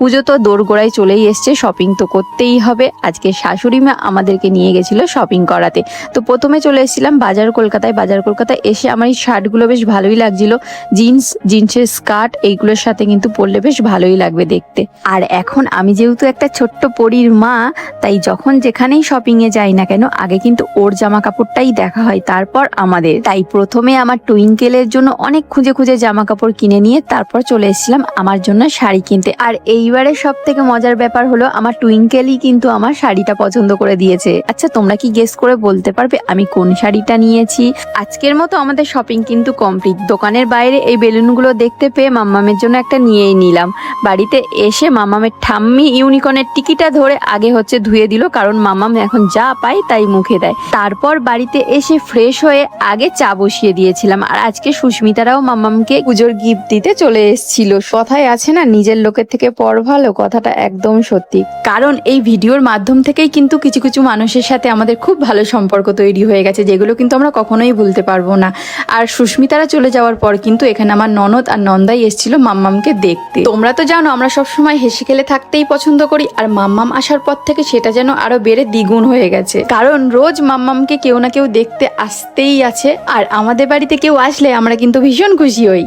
পুজো তো দোরগোড়ায় চলেই এসছে, শপিং তো করতেই হবে। আজকে শাশুড়ি মা আমাদেরকে নিয়ে গেছিল শপিং করাতে। তো প্রথমে চলে এসেছিলাম বাজার কলকাতায় এসে আমার এই শার্টগুলো বেশ ভালোই লাগছিল। জিন্সের স্কার্ট এইগুলোর সাথে কিন্তু পরলে বেশ ভালোই লাগবে দেখতে। আর এখন আমি যেহেতু একটা ছোট্ট পরীর মা, তাই যখন যেখানেই শপিং এ যাই না কেন আগে কিন্তু ওর জামা কাপড়টাই দেখা হয়, তারপর আমাদের। তাই প্রথমে আমার টুইঙ্কেলের জন্য অনেক খুঁজে খুঁজে জামা কাপড় কিনে নিয়ে তারপর চলে এসেছিলাম আমার জন্য শাড়ি কিনতে। আর এইবারে সব থেকে মজার ব্যাপার হলো আমার টুইঙ্কেলই কিন্তু আমার শাড়িটা পছন্দ করে দিয়েছে। আচ্ছা, তোমরা কি গেস করে বলতে পারবে আমি কোন শাড়িটা নিয়েছি? আজকের মতো আমাদের শপিং কিন্তু কমপ্লিট। দোকানের বাইরে এই বেলুনগুলো দেখতে পেয়ে মাম্মামের জন্য একটা নিয়েই নিলাম। বাড়িতে এসে মাম্মামের ঠাম্মি ইউনিকর্নের টিকিটা ধরে আগে ধুয়ে দিল, কারণ মাম্মাম এখন যা পায় তাই মুখে দেয়। তারপর বাড়িতে এসে ফ্রেশ হয়ে আগে চা বসিয়ে দিয়েছিলাম। আর আজকে সুস্মিতারাও মাম্মামকে পুজোর গিফট দিতে চলে এসেছিল। কথায় আছে না, নিজের লোকের থেকে পর ভালো, কথাটা একদম সত্যি। কারণ এই ভিডিওর মাধ্যম থেকেই কিন্তু কিছু কিছু মানুষের সাথে আমাদের খুব ভালো সম্পর্ক তৈরি হয়ে গেছে, যেগুলো কিন্তু আমরা কখনোই ভুলতে পারবো না। আর সুস্মিতারা চলে যাওয়ার পর কিন্তু এখানে আমার ননদ আর নন্দাই এসেছিল মাম্মামকে দেখতে। তোমরা তো জানো আমরা সবসময় হেসে খেলে থাকতেই পছন্দ করি, আর মাম্মাম আসার পর থেকে সেটা যেন আরো বেড়ে দ্বিগুণ হয়ে গেছে। কারণ রোজ মাম্মামকে কেউ না কেউ দেখতে আসতেই আছে, আর আমাদের বাড়িতে কেউ আসলে আমরা কিন্তু ভীষণ খুশি হই।